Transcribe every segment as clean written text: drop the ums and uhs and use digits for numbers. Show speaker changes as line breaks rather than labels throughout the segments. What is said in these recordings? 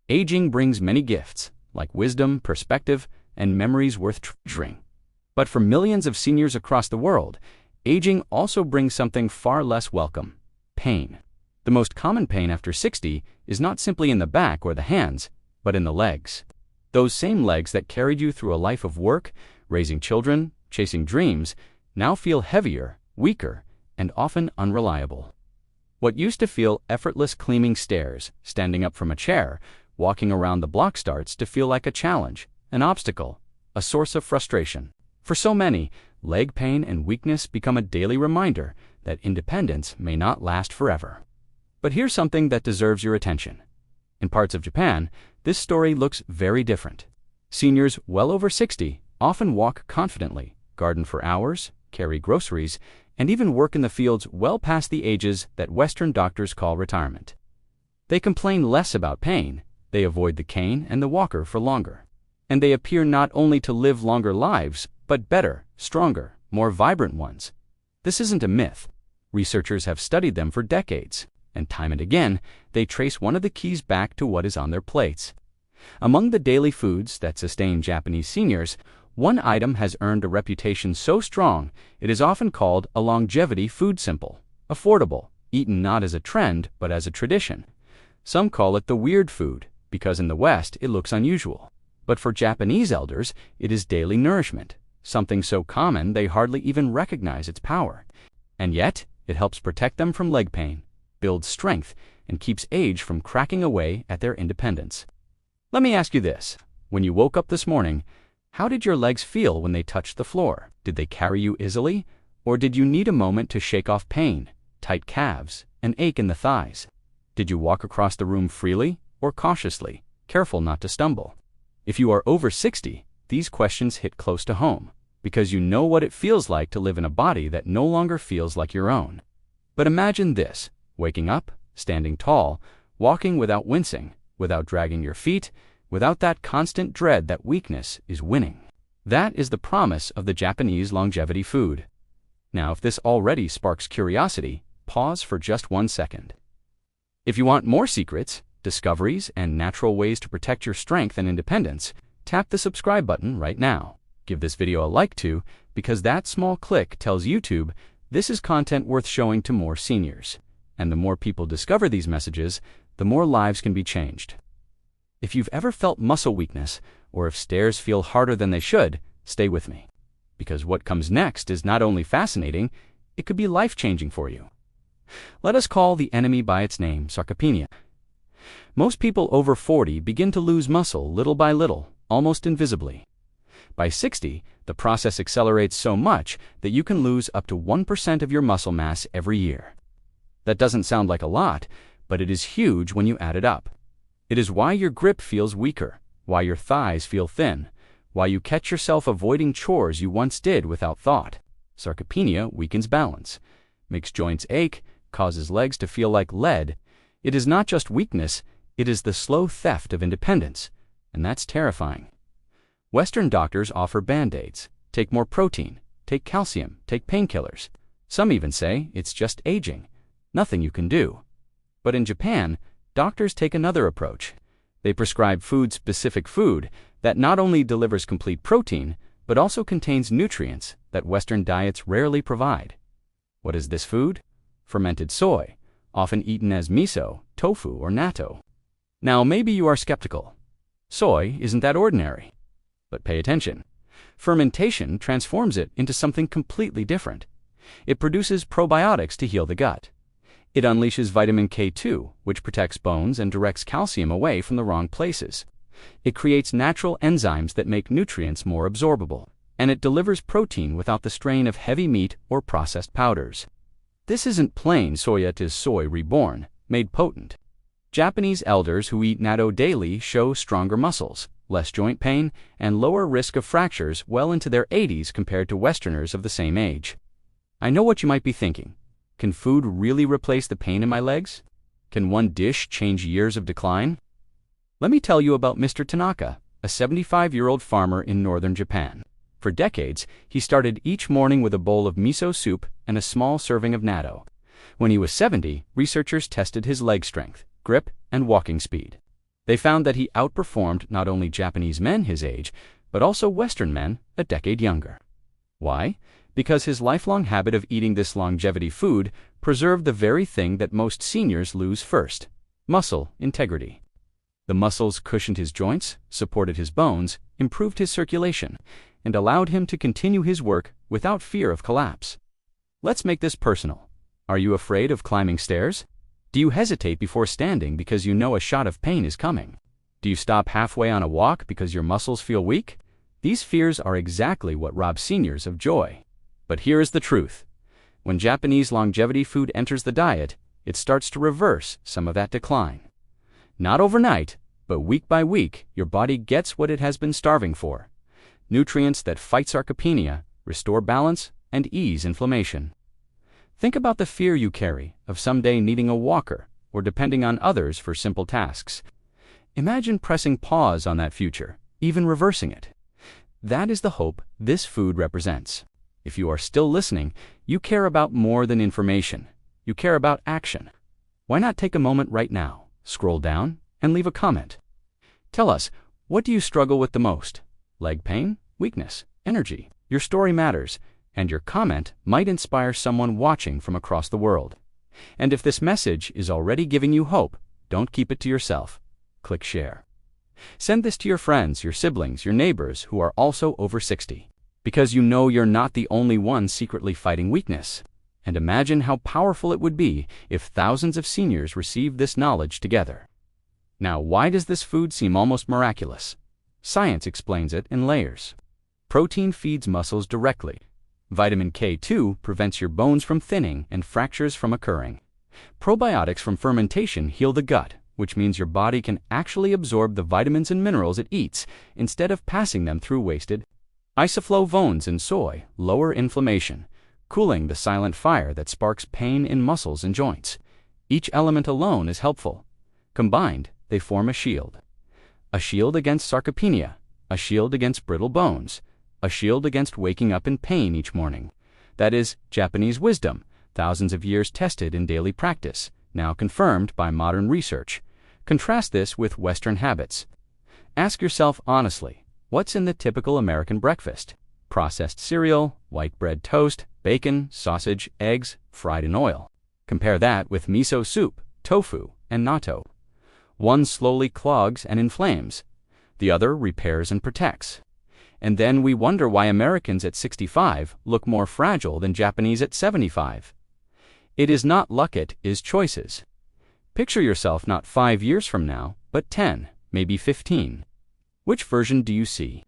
Aging brings many gifts, like wisdom, perspective, and memories worth treasuring. But for millions of seniors across the world, aging also brings something far less welcome: pain. The most common pain after 60 is not simply in the back or the hands, but in the legs. Those same legs that carried you through a life of work, raising children, chasing dreams, now feel heavier, weaker, and often unreliable. What used to feel effortless climbing stairs, standing up from a chair, walking around the block starts to feel like a challenge, an obstacle, a source of frustration. For so many, leg pain and weakness become a daily reminder that independence may not last forever. But here's something that deserves your attention. In parts of Japan, this story looks very different. Seniors well over 60 often walk confidently, garden for hours, carry groceries, and even work in the fields well past the ages that Western doctors call retirement. They complain less about pain, they avoid the cane and the walker for longer. And they appear not only to live longer lives, but better, stronger, more vibrant ones. This isn't a myth. Researchers have studied them for decades, and time and again, they trace one of the keys back to what is on their plates. Among the daily foods that sustain Japanese seniors, one item has earned a reputation so strong it is often called a longevity food: simple, affordable, eaten not as a trend but as a tradition. Some call it the weird food, because in the West it looks unusual. But for Japanese elders, it is daily nourishment, something so common they hardly even recognize its power. And yet, it helps protect them from leg pain, builds strength, and keeps age from cracking away at their independence. Let me ask you this. When you woke up this morning, how did your legs feel when they touched the floor? Did they carry you easily? Or did you need a moment to shake off pain, tight calves, and ache in the thighs? Did you walk across the room freely or cautiously, careful not to stumble? If you are over 60, these questions hit close to home, because you know what it feels like to live in a body that no longer feels like your own. But imagine this: waking up, standing tall, walking without wincing, without dragging your feet, without that constant dread that weakness is winning. That is the promise of the Japanese longevity food. Now, if this already sparks curiosity, pause for just 1 second. If you want more secrets, discoveries, and natural ways to protect your strength and independence, tap the subscribe button right now. Give this video a like too, because that small click tells YouTube this is content worth showing to more seniors. And the more people discover these messages, the more lives can be changed. If you've ever felt muscle weakness, or if stairs feel harder than they should, stay with me. Because what comes next is not only fascinating, it could be life-changing for you. Let us call the enemy by its name: sarcopenia. Most people over 40 begin to lose muscle little by little, almost invisibly. By 60, the process accelerates so much that you can lose up to 1% of your muscle mass every year. That doesn't sound like a lot, but it is huge when you add it up. It is why your grip feels weaker, why your thighs feel thin, why you catch yourself avoiding chores you once did without thought. Sarcopenia weakens balance, makes joints ache, causes legs to feel like lead. It is not just weakness, it is the slow theft of independence, and that's terrifying. Western doctors offer band-aids: take more protein, take calcium, take painkillers. Some even say it's just aging, nothing you can do. But in Japan, doctors take another approach. They prescribe food-specific food that not only delivers complete protein, but also contains nutrients that Western diets rarely provide. What is this food? Fermented soy, often eaten as miso, tofu, or natto. Now, maybe you are skeptical. Soy isn't that ordinary. But pay attention. Fermentation transforms it into something completely different. It produces probiotics to heal the gut. It unleashes vitamin K2, which protects bones and directs calcium away from the wrong places. It creates natural enzymes that make nutrients more absorbable. And it delivers protein without the strain of heavy meat or processed powders. This isn't plain soya, it is soy reborn, made potent. Japanese elders who eat natto daily show stronger muscles, less joint pain, and lower risk of fractures well into their 80s compared to Westerners of the same age. I know what you might be thinking. Can food really replace the pain in my legs? Can one dish change years of decline? Let me tell you about Mr. Tanaka, a 75-year-old farmer in northern Japan. For decades, he started each morning with a bowl of miso soup and a small serving of natto. When he was 70, researchers tested his leg strength, grip, and walking speed. They found that he outperformed not only Japanese men his age, but also Western men a decade younger. Why? Because his lifelong habit of eating this longevity food preserved the very thing that most seniors lose first: muscle integrity. The muscles cushioned his joints, supported his bones, improved his circulation, and allowed him to continue his work without fear of collapse. Let's make this personal. Are you afraid of climbing stairs? Do you hesitate before standing because you know a shot of pain is coming? Do you stop halfway on a walk because your muscles feel weak? These fears are exactly what rob seniors of joy. But here is the truth. When Japanese longevity food enters the diet, it starts to reverse some of that decline. Not overnight, but week by week, your body gets what it has been starving for: nutrients that fight sarcopenia, restore balance, and ease inflammation. Think about the fear you carry of someday needing a walker or depending on others for simple tasks. Imagine pressing pause on that future, even reversing it. That is the hope this food represents. If you are still listening, you care about more than information. You care about action. Why not take a moment right now, scroll down, and leave a comment? Tell us, what do you struggle with the most? Leg pain? Weakness? Energy? Your story matters, and your comment might inspire someone watching from across the world. And if this message is already giving you hope, don't keep it to yourself. Click share. Send this to your friends, your siblings, your neighbors who are also over 60. Because you know you're not the only one secretly fighting weakness. And imagine how powerful it would be if thousands of seniors received this knowledge together. Now, why does this food seem almost miraculous? Science explains it in layers. Protein feeds muscles directly. Vitamin K2 prevents your bones from thinning and fractures from occurring. Probiotics from fermentation heal the gut, which means your body can actually absorb the vitamins and minerals it eats instead of passing them through wasted. Isoflavones in soy lower inflammation, cooling the silent fire that sparks pain in muscles and joints. Each element alone is helpful. Combined, they form a shield. A shield against sarcopenia, a shield against brittle bones, a shield against waking up in pain each morning. That is Japanese wisdom, thousands of years tested in daily practice, now confirmed by modern research. Contrast this with Western habits. Ask yourself honestly, what's in the typical American breakfast? Processed cereal, white bread toast, bacon, sausage, eggs, fried in oil. Compare that with miso soup, tofu, and natto. One slowly clogs and inflames. The other repairs and protects. And then we wonder why Americans at 65 look more fragile than Japanese at 75. It is not luck, it is choices. Picture yourself not 5 years from now, but 10, maybe 15. Which version do you see?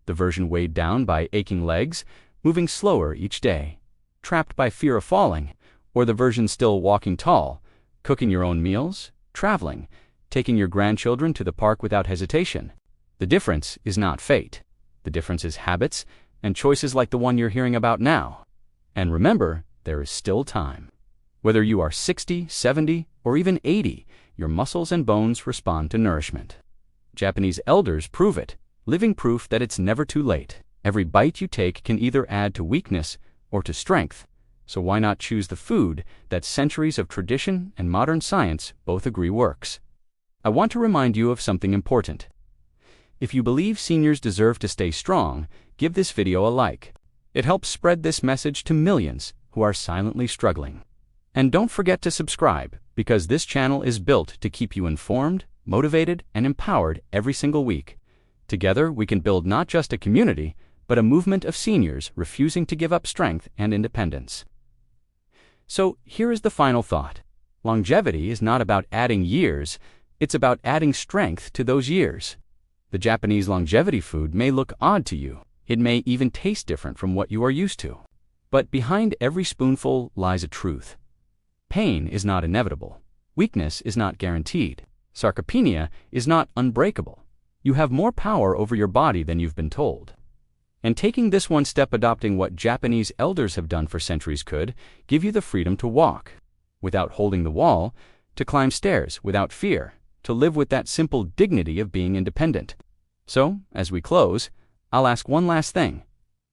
The version weighed down by aching legs, moving slower each day, trapped by fear of falling, or the version still walking tall, cooking your own meals, traveling, taking your grandchildren to the park without hesitation? The difference is not fate. The difference is habits and choices like the one you're hearing about now. And remember, there is still time. Whether you are 60, 70, or even 80, your muscles and bones respond to nourishment. Japanese elders prove it, living proof that it's never too late. Every bite you take can either add to weakness or to strength, so why not choose the food that centuries of tradition and modern science both agree works? I want to remind you of something important. If you believe seniors deserve to stay strong, give this video a like. It helps spread this message to millions who are silently struggling. And don't forget to subscribe, because this channel is built to keep you informed, motivated, and empowered every single week. Together, we can build not just a community, but a movement of seniors refusing to give up strength and independence. So here is the final thought. Longevity is not about adding years, it's about adding strength to those years. The Japanese longevity food may look odd to you. It may even taste different from what you are used to. But behind every spoonful lies a truth. Pain is not inevitable. Weakness is not guaranteed. Sarcopenia is not unbreakable. You have more power over your body than you've been told. And taking this one step, adopting what Japanese elders have done for centuries, could give you the freedom to walk without holding the wall, to climb stairs without fear, to live with that simple dignity of being independent. So, as we close, I'll ask one last thing.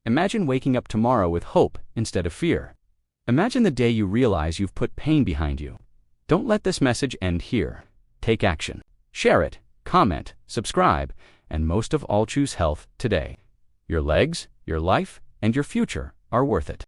Imagine waking up tomorrow with hope instead of fear. Imagine the day you realize you've put pain behind you. Don't let this message end here. Take action. Share it, comment, subscribe, and most of all choose health today. Your legs, your life, and your future are worth it.